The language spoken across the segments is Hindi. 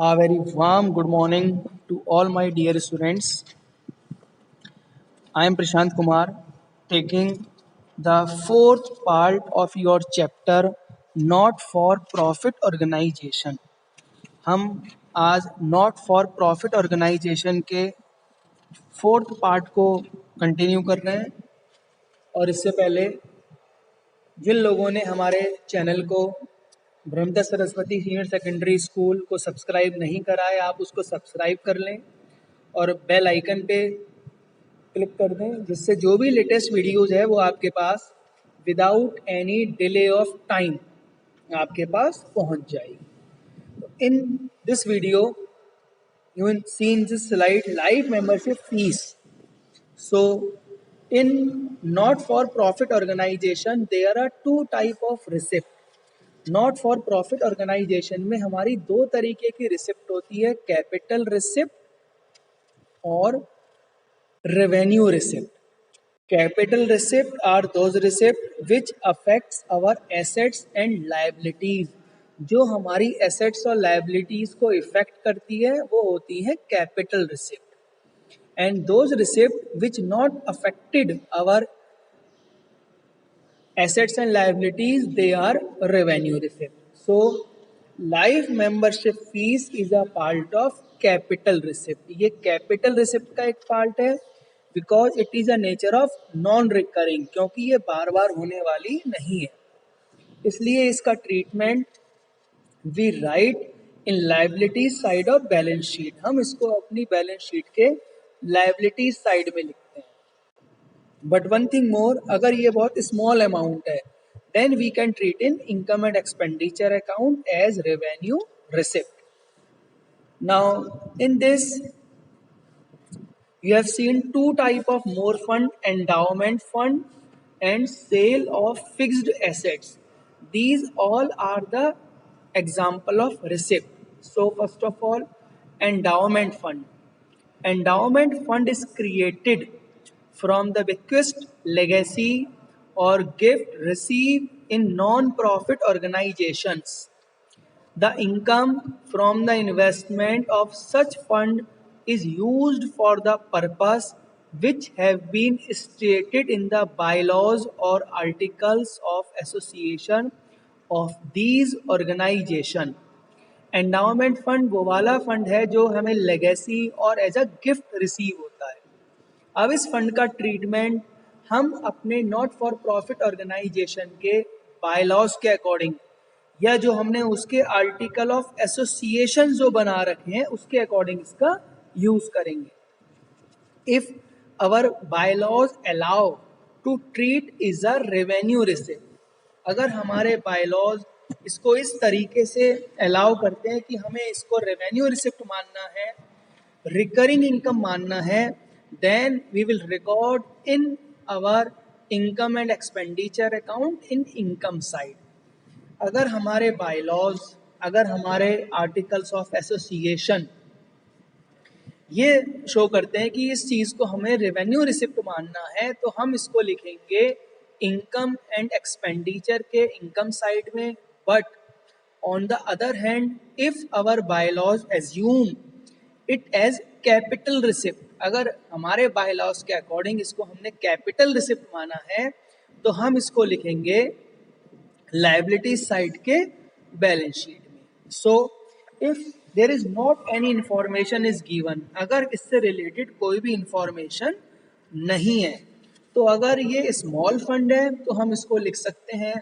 A very warm good morning to all my dear students. I am Prashant Kumar taking the fourth part of your chapter Not for Profit Organization. हम आज नॉट फॉर प्रॉफिट ऑर्गेनाइजेशन के फोर्थ पार्ट को कंटिन्यू कर रहे हैं और इससे पहले जिन लोगों ने हमारे चैनल को Brahmadatt Saraswati senior secondary school को सब्सक्राइब नहीं करा है, आप उसको सब्सक्राइब कर लें और बेल आइकन पे क्लिक कर दें, जिससे जो भी लेटेस्ट वीडियोज़ है वो आपके पास without any delay of time आपके पास पहुंच जाएगी। In this video you will see in this slide life membership fees. So in not for profit organization there are two type of receipt. Not for profit organisation में हमारी दो तरीके की रिसिप्ट होती है, कैपिटल रिसिप्ट और revenue receipt. Capital receipt are those receipt which affects our assets and liabilities. जो हमारी एसेट्स और लायबिलिटीज को इफेक्ट करती है वो होती है capital receipt. And those receipt which not affected our assets and liabilities, they are revenue receipt. So life membership fees is a part of capital receipt. ये capital receipt का एक part है because it is a nature of non recurring, क्योंकि ये बार बार होने वाली नहीं है, इसलिए इसका treatment we write in liabilities side of balance sheet. हम इसको अपनी balance sheet के liabilities side में लिखते हैं. बट वन थिंग मोर, अगर ये बहुत स्मॉल अमाउंट है then we can treat in income and expenditure account as revenue receipt. Now in this you have seen two type of more fund, endowment fund and sale of fixed assets. These all are the example of receipt. So first of all, endowment fund. Endowment fund is created from the bequest, legacy or gift received in non-profit organizations. The income from the investment of such fund is used for the purpose which have been stated in the bylaws or articles of association of these organization. Endowment fund वो वाला फंड है जो हमें लेगेसी और एज अ गिफ्ट रिसीव होता है. अब इस फंड का ट्रीटमेंट हम अपने नॉट फॉर प्रॉफिट ऑर्गेनाइजेशन के बायलॉज के अकॉर्डिंग या जो हमने उसके आर्टिकल ऑफ एसोसिएशन जो बना रखे हैं उसके अकॉर्डिंग इसका यूज करेंगे. If our bylaws allow to treat is a revenue receipt, अगर हमारे बायलॉज इसको इस तरीके से अलाउ करते हैं कि हमें इसको रेवेन्यू रिसिप्ट मानना है, रिकरिंग इनकम मानना है, then we will record in our income and expenditure account in income side. अगर हमारे बायलॉज, अगर हमारे आर्टिकल्स ऑफ एसोसिएशन ये शो करते हैं कि इस चीज़ को हमें रेवेन्यू रिसिप्ट मानना है, तो हम इसको लिखेंगे इनकम एंड एक्सपेंडिचर के इनकम साइड में. But on the other hand, if our bylaws assume it as capital receipt, अगर हमारे बायलॉज के अकॉर्डिंग इसको हमने कैपिटल रिसिप्ट माना है, तो हम इसको लिखेंगे लायबिलिटी साइड के बैलेंस शीट में. So if there is not any information is given, अगर इससे रिलेटेड कोई भी इंफॉर्मेशन नहीं है, तो अगर ये स्मॉल फंड है तो हम इसको लिख सकते हैं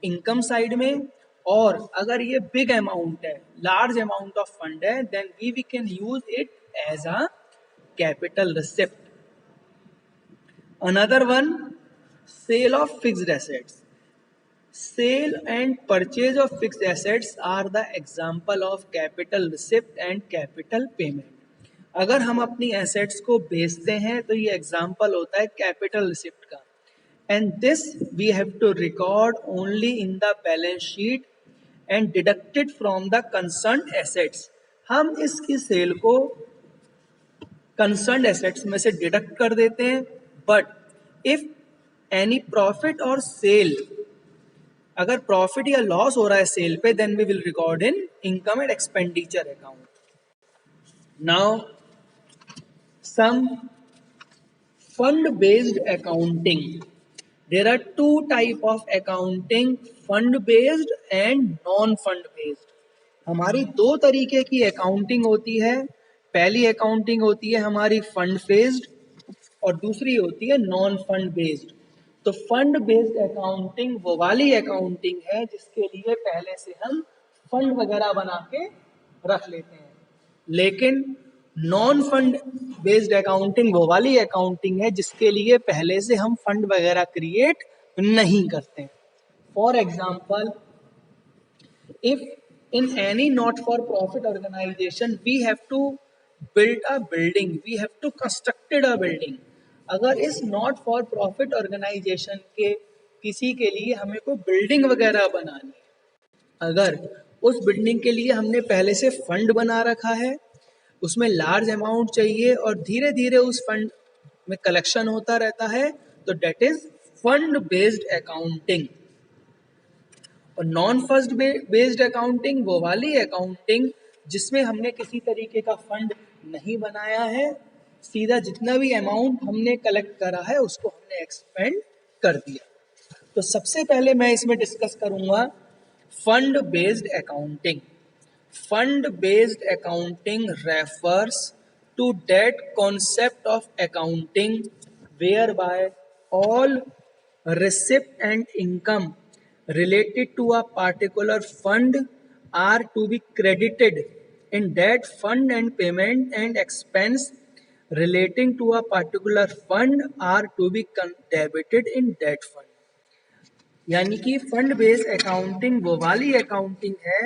इनकम साइड में, और अगर ये बिग अमाउंट है, लार्ज अमाउंट ऑफ फंड है, then we can use it as a capital receipt. Another one, sale of fixed assets. Sale and purchase of fixed assets are the example of capital receipt and capital payment. अगर हम अपनी assets को बेचते हैं तो ये example होता है capital receipt का. And this we have to record only in the balance sheet and deducted from the concerned assets. हम इसकी sale को concerned assets में से deduct कर देते हैं. But if any profit or sale, अगर प्रॉफिट या लॉस हो रहा है सेल पे, then we will record in income and expenditure account. Now some fund based accounting. There are two type of accounting, fund based and non fund based. हमारी दो तरीके की अकाउंटिंग होती है. पहली अकाउंटिंग होती है हमारी फंड बेस्ड और दूसरी होती है नॉन फंड बेस्ड. तो फंड बेस्ड अकाउंटिंग वो वाली अकाउंटिंग है जिसके लिए पहले से हम फंड वगैरह बना के रख लेते हैं. लेकिन नॉन फंड बेस्ड अकाउंटिंग वो वाली अकाउंटिंग है जिसके लिए पहले से हम फंड वगैरह क्रिएट नहीं करते. For example, if in any not for profit organization we have to build a building, we have to constructed a building. अगर इस नॉट फॉर प्रॉफिट ऑर्गेनाइजेशन के किसी के लिए हमें कोई बिल्डिंग वगैरह बनानी है, अगर उस बिल्डिंग के लिए हमने पहले से फंड बना रखा है, उसमें लार्ज अमाउंट चाहिए और धीरे धीरे उस फंड में कलेक्शन होता रहता है, तो that is fund based accounting. और नॉन फंड बेस्ड अकाउंटिंग वो वाली अकाउंटिंग जिसमें हमने किसी तरीके का फंड नहीं बनाया है, सीधा जितना भी अमाउंट हमने कलेक्ट करा है उसको हमने एक्सपेंड कर दिया. तो सबसे पहले मैं इसमें डिस्कस करूंगा fund based accounting. Fund based accounting refers to that concept of accounting whereby all receipt and income related to a particular fund are to be credited in that fund and payment and expense relating to a particular fund are to be debited in that fund. यानी कि फंड बेस्ड अकाउंटिंग वो वाली अकाउंटिंग है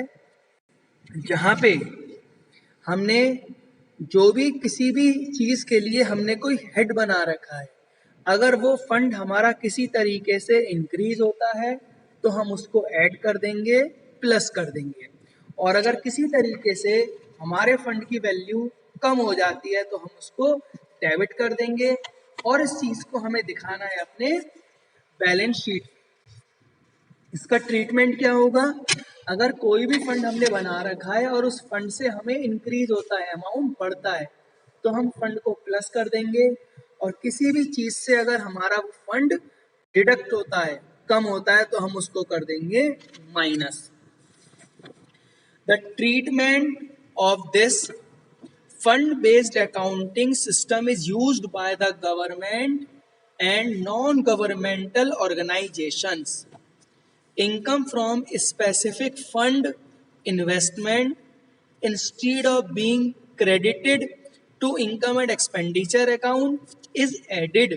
जहाँ पे हमने जो भी किसी भी चीज़ के लिए हमने कोई हेड बना रखा है, अगर वो फंड हमारा किसी तरीके से इंक्रीज होता है तो हम उसको ऐड कर देंगे, प्लस कर देंगे. और अगर किसी तरीके से हमारे फंड की वैल्यू कम हो जाती है तो हम उसको डेबिट कर देंगे. और इस चीज़ को हमें दिखाना है अपने बैलेंस शीट. इसका ट्रीटमेंट क्या होगा? अगर कोई भी फंड हमने बना रखा है और उस फंड से हमें इंक्रीज होता है, अमाउंट बढ़ता है, तो हम फंड को प्लस कर देंगे. और किसी भी चीज से अगर हमारा फंड डिडक्ट होता है, कम होता है, तो हम उसको कर देंगे minus. The treatment of this fund based accounting system is used by the government and non governmental organisations. Income from a specific fund investment, instead of being credited to income and expenditure account, is added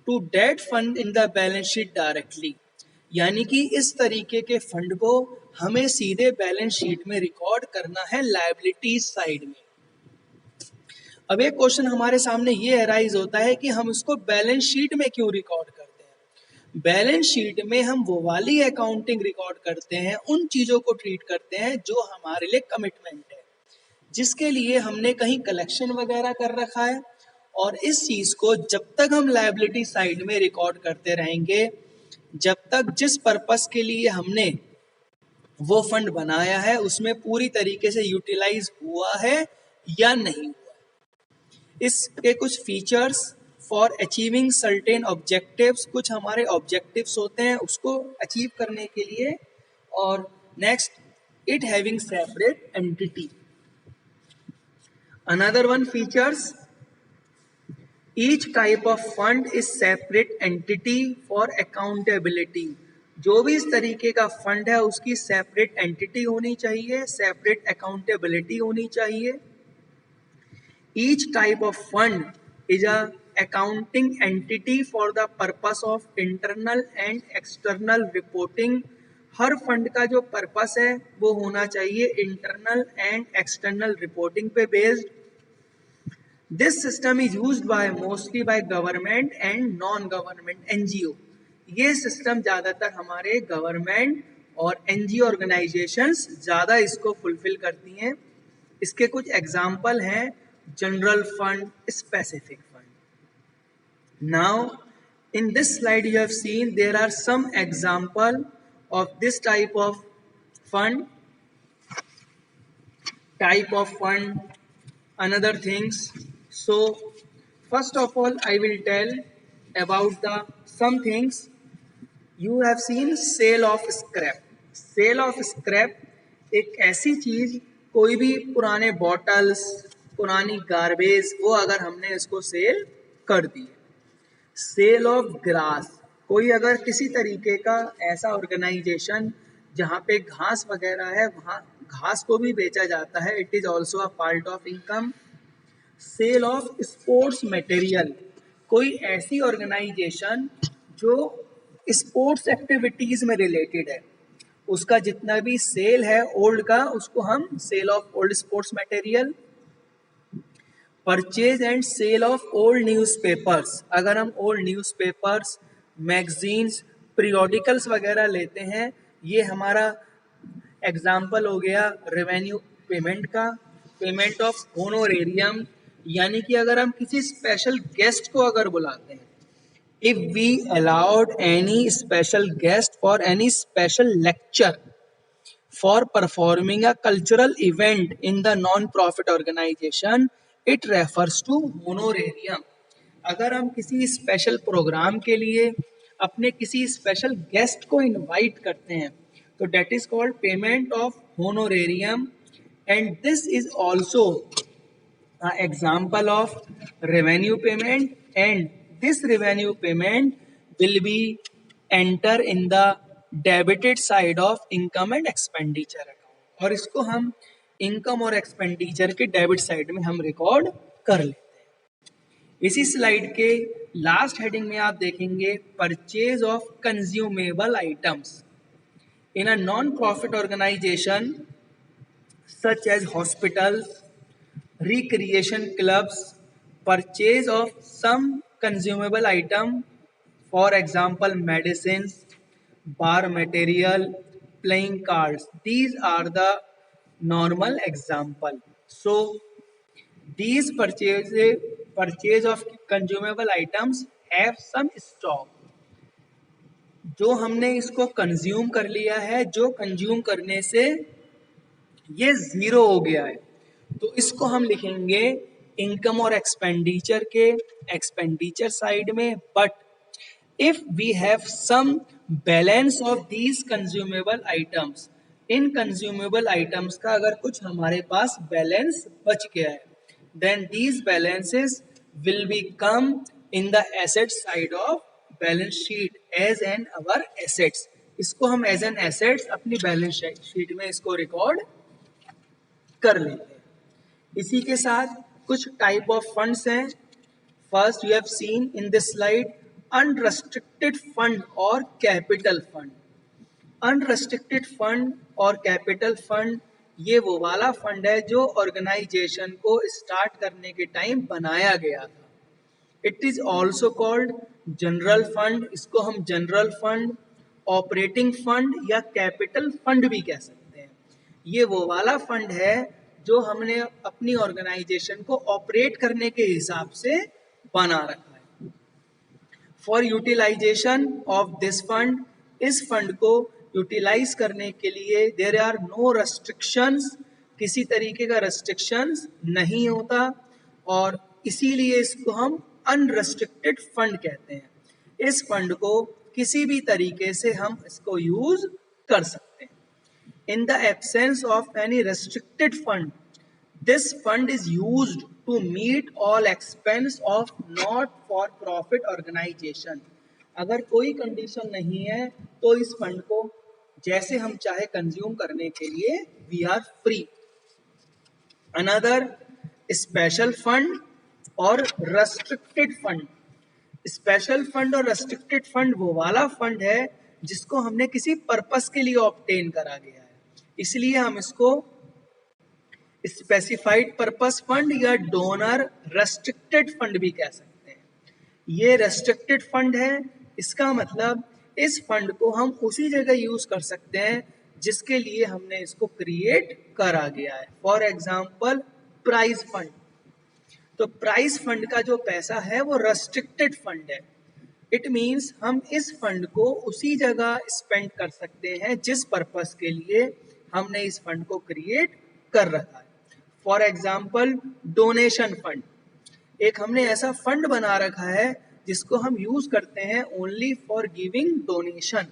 to that fund in the balance sheet directly. यानी कि इस तरीके के फंड को हमें सीधे बैलेंस शीट में रिकॉर्ड करना है लायबिलिटीज साइड में. अब एक क्वेश्चन हमारे सामने ये अराइज होता है कि हम उसको बैलेंस शीट में क्यों रिकॉर्ड करते हैं. बैलेंस शीट में हम वो वाली अकाउंटिंग रिकॉर्ड करते हैं, उन चीज़ों को ट्रीट करते हैं जो हमारे लिए कमिटमेंट है, जिसके लिए हमने कहीं कलेक्शन वगैरह कर रखा है. और इस चीज़ को जब तक हम लायबिलिटी साइड में रिकॉर्ड करते रहेंगे, जब तक जिस पर्पस के लिए हमने वो फंड बनाया है उसमें पूरी तरीके से यूटिलाइज हुआ है या नहीं हुआ. इसके कुछ features for achieving certain objectives, कुछ हमारे ऑब्जेक्टिव्स होते हैं उसको अचीव करने के लिए. और next, it having separate entity. Another one features, each type of fund is separate entity for accountability. जो भी इस तरीके का फंड है उसकी सेपरेट एंटिटी होनी चाहिए, सेपरेट अकाउंटेबिलिटी होनी चाहिए. Each type of fund is a accounting entity for the purpose of internal and external reporting. Her fund का जो पर्पस है वो होना चाहिए इंटरनल एंड एक्सटर्नल रिपोर्टिंग पे based. This system is used by mostly by government and non government NGO. ये सिस्टम ज़्यादातर हमारे गवर्नमेंट और एनजीओ ऑर्गेनाइजेशंस ज़्यादा इसको फुलफिल करती हैं. इसके कुछ एग्जाम्पल हैं, general fund, specific fund. Now, in this slide you have seen there are some example of this fund type of fund, another things. So first of all, I will tell about the some things. You have seen sale of scrap. Sale of scrap एक ऐसी चीज, कोई भी पुराने बॉटल्स, पुरानी गार्बेज, वो अगर हमने इसको सेल कर दी। सेल ऑफ ग्रास, कोई अगर किसी तरीके का ऐसा ऑर्गेनाइजेशन जहाँ पे घास वगैरह है, वहाँ घास को भी बेचा जाता है, it is also a part of income. Sale of sports material, कोई ऐसी ऑर्गेनाइजेशन जो स्पोर्ट्स एक्टिविटीज में रिलेटेड है, उसका जितना भी सेल है ओल्ड का, उसको हम sale of old sports material. Purchase and sale of old newspapers, अगर हम ओल्ड न्यूज़पेपर्स, मैगजीन्स, पीरियोडिकल्स वगैरह लेते हैं, ये हमारा एग्जाम्पल हो गया रेवेन्यू पेमेंट का। पेमेंट ऑफ होनोरेरियम, यानी कि अगर हम किसी स्पेशल गेस्ट को अगर बुलाते हैं, if we allowed any special guest for any special lecture for performing a cultural event in the non-profit organization, it refers to honorarium। अगर हम किसी स्पेशल प्रोग्राम के लिए अपने किसी स्पेशल गेस्ट को इनवाइट करते हैं, तो that is called payment of honorarium, and this is also example of revenue payment, and this revenue payment will be enter in the debited side of income and expenditure account, और इसको हम इनकम और एक्सपेंडिचर के डेबिट साइड में हम रिकॉर्ड कर लेते हैं। इसी स्लाइड के लास्ट हेडिंग में आप देखेंगे purchase of consumable items in a non profit organisation such as hospital, recreation clubs, purchase of some consumable item, for example medicines, bar material, playing cards. These are the normal example. So these purchase of consumable items have some stock, जो हमने इसको कंज्यूम कर लिया है, जो कंज्यूम करने से ये जीरो हो गया है, तो इसको हम लिखेंगे इनकम और एक्सपेंडिचर के एक्सपेंडिचर साइड में। But if we have some balance of these consumable items, in consumable items का अगर कुछ हमारे पास बैलेंस बच गया है, then these balances will be come in the asset side of balance sheet as an our assets. इसको हम एज एन एसेट्स अपनी बैलेंस शीट में इसको रिकॉर्ड कर लेते हैं। इसी के साथ कुछ टाइप ऑफ फंड्स हैं। First you have seen in this slide unrestricted fund और कैपिटल फंड। अनरेस्ट्रिक्टेड फंड और कैपिटल फंड ये वो वाला फंड है जो ऑर्गेनाइजेशन को स्टार्ट करने के टाइम बनाया गया था। It is also called general fund, इसको हम जनरल फंड, ऑपरेटिंग फंड या कैपिटल फंड भी कह सकते हैं। ये वो वाला फंड है जो हमने अपनी ऑर्गेनाइजेशन को ऑपरेट करने के हिसाब से बना रखा है। For utilisation of this fund, इस फंड को यूटिलाइज करने के लिए देयर आर नो रेस्ट्रिक्शंस, किसी तरीके का रेस्ट्रिक्शंस नहीं होता, और इसीलिए इसको हम अनरेस्ट्रिक्टेड फंड कहते हैं। इस फंड को किसी भी तरीके से हम इसको यूज कर सकते हैं। In the absence of any restricted fund, this fund is used to meet all expense of not-for-profit organization. अगर कोई कंडीशन नहीं है तो इस फंड को जैसे हम चाहे कंज्यूम करने के लिए we are free. Another special fund और restricted फंड। स्पेशल फंड और restricted फंड वो वाला फंड है जिसको हमने किसी पर्पस के लिए ऑब्टेन करा गया है, इसलिए हम इसको स्पेसिफाइड पर्पस फंड या डोनर रेस्ट्रिक्टेड फंड भी कह सकते हैं। ये रेस्ट्रिक्टेड फंड है, इसका मतलब इस फंड को हम उसी जगह यूज कर सकते हैं जिसके लिए हमने इसको क्रिएट करा गया है। फॉर एग्जाम्पल प्राइज फंड, तो प्राइज फंड का जो पैसा है वो रेस्ट्रिक्टेड फंड है, इट मीन्स हम इस फंड को उसी जगह स्पेंड कर सकते हैं जिस पर्पस के लिए हमने इस फंड को क्रिएट कर रखा है। फॉर एग्जाम्पल डोनेशन फंड, एक हमने ऐसा फंड बना रखा है जिसको हम यूज करते हैं only for giving donation.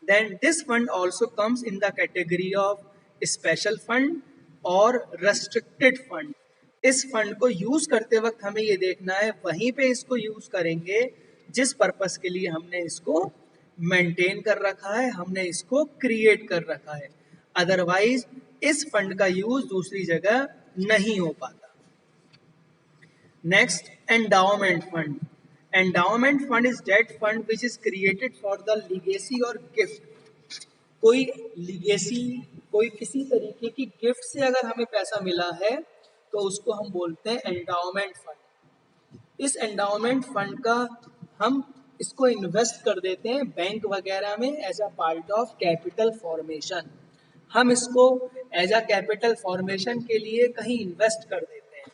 Then this fund also comes in the category of special fund और रेस्ट्रिक्टेड फंड। इस फंड को यूज करते वक्त हमें ये देखना है वहीं पे इसको यूज करेंगे जिस पर्पस के लिए हमने इसको मेंटेन कर रखा है, हमने इसको क्रिएट कर रखा है। अदरवाइज इस फंड का यूज दूसरी जगह नहीं हो पाता। Next, endowment fund. Endowment fund is that fund which is created for the legacy और गिफ्ट। कोई लीगेसी, कोई किसी तरीके की गिफ्ट से अगर हमें पैसा मिला है तो उसको हम बोलते हैं एंडाउमेंट फंड। इस एंडाउमेंट फंड का हम इसको इन्वेस्ट कर देते हैं बैंक वगैरह में as a part of capital formation. हम इसको एज अ कैपिटल फॉर्मेशन के लिए कहीं इन्वेस्ट कर देते हैं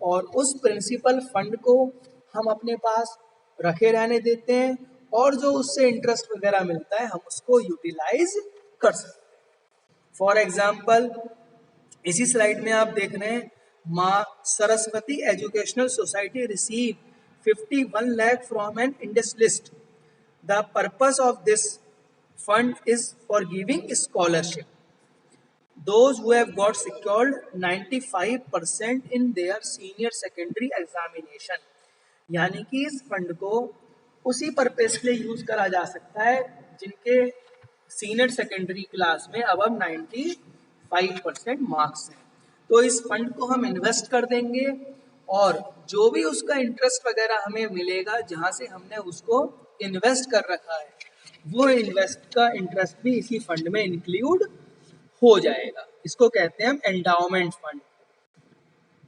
और उस प्रिंसिपल फंड को हम अपने पास रखे रहने देते हैं और जो उससे इंटरेस्ट वगैरह मिलता है हम उसको यूटिलाइज कर सकते हैं। फॉर एग्जाम्पल इसी स्लाइड में आप देख रहे हैं, माँ Saraswati educational society receive 51 lakh from N industrialist. The purpose of this fund is for giving scholarship those who have got secured 95% in their senior secondary examination। यानी कि इस फंड को उसी पर्पस के लिए यूज करा जा सकता है जिनके सीनियर सेकेंडरी क्लास में अब 95% मार्क्स हैं। तो इस फंड को हम इन्वेस्ट कर देंगे और जो भी उसका इंटरेस्ट वगैरह हमें मिलेगा जहां से हमने उसको इन्वेस्ट कर रखा है वो इन्वेस्ट का इंटरेस्ट भी इसी फंड में इंक्लूड हो जाएगा। इसको कहते हैं हम endowment fund.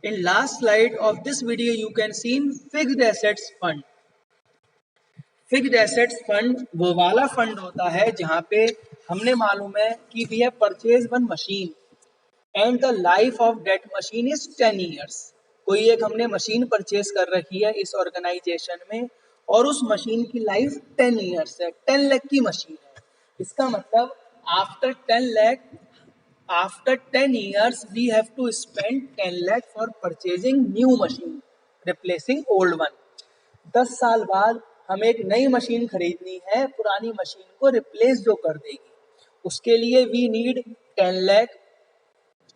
In last slide of this video you can see fixed assets fund. Fixed assets fund वो वाला फंड होता है जहां पे हमने मालूम है कि we have purchase one machine and the life of that machine is 10 years। कोई एक हमने मशीन परचेज कर रखी है इस ऑर्गेनाइजेशन में और उस मशीन की लाइफ 10 years है, 10 लाख की मशीन है। इसका मतलब after 10 years we have to spend 10 lakh for purchasing new machine replacing old one। 10 साल बाद हमें एक नई मशीन खरीदनी है पुरानी मशीन को रिप्लेस जो कर देगी, उसके लिए we need 10 lakh।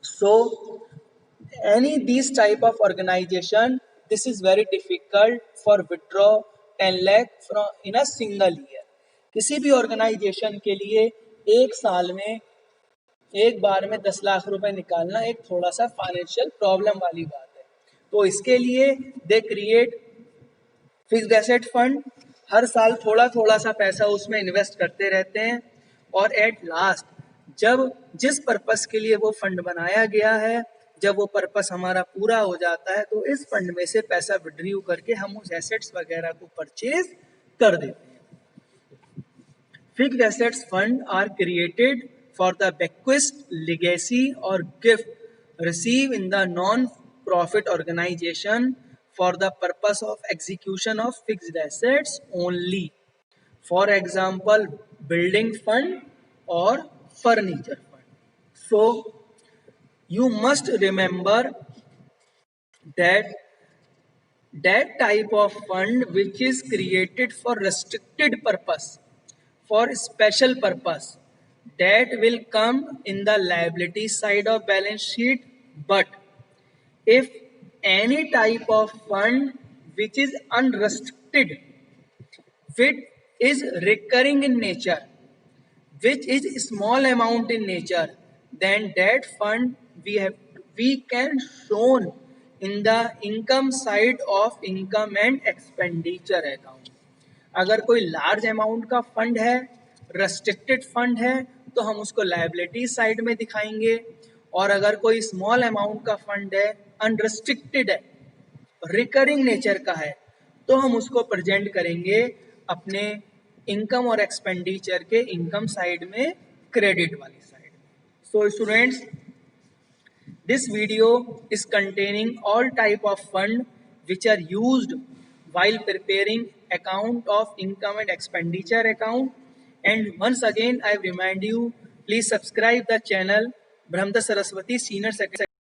So any these type of organization, this is very difficult for withdraw 10 lakh from in a single year। किसी भी ऑर्गेनाइजेशन के लिए एक साल में एक बार में 10 लाख रुपए निकालना एक थोड़ा सा फाइनेंशियल प्रॉब्लम वाली बात है। तो इसके लिए they create fixed asset fund, हर साल थोड़ा थोड़ा सा पैसा उसमें इन्वेस्ट करते रहते हैं और एट लास्ट जब जिस पर्पस के लिए वो फंड बनाया गया है जब वो पर्पस हमारा पूरा हो जाता है तो इस फंड में से पैसा विड्रीव करके हम उस एसेट्स वगैरह को परचेज कर देते हैं। Fixed assets fund are created for the bequest, legacy or gift received in the non-profit organization for the purpose of execution of fixed assets only. For example, building fund or furniture fund. So, you must remember that type of fund which is created for restricted purpose, for special purpose, that will come in the liability side of balance sheet। But if any type of fund which is unrestricted, which is recurring in nature, which is small amount in nature, then that fund we can shown in the income side of income and expenditure account। अगर कोई लार्ज अमाउंट का फंड है, रेस्ट्रिक्टेड फंड है, तो हम उसको लायबिलिटी साइड में दिखाएंगे और अगर कोई स्मॉल अमाउंट का फंड है, अनरेस्ट्रिक्टेड है, रिकरिंग नेचर का है, तो हम उसको प्रेजेंट करेंगे अपने इनकम और एक्सपेंडिचर के इनकम साइड में, क्रेडिट वाली side. So students, this video is containing all type of fund which are used while preparing account of income and expenditure account. And once again, I remind you, please subscribe the channel Brahmda Saraswati Senior Secondary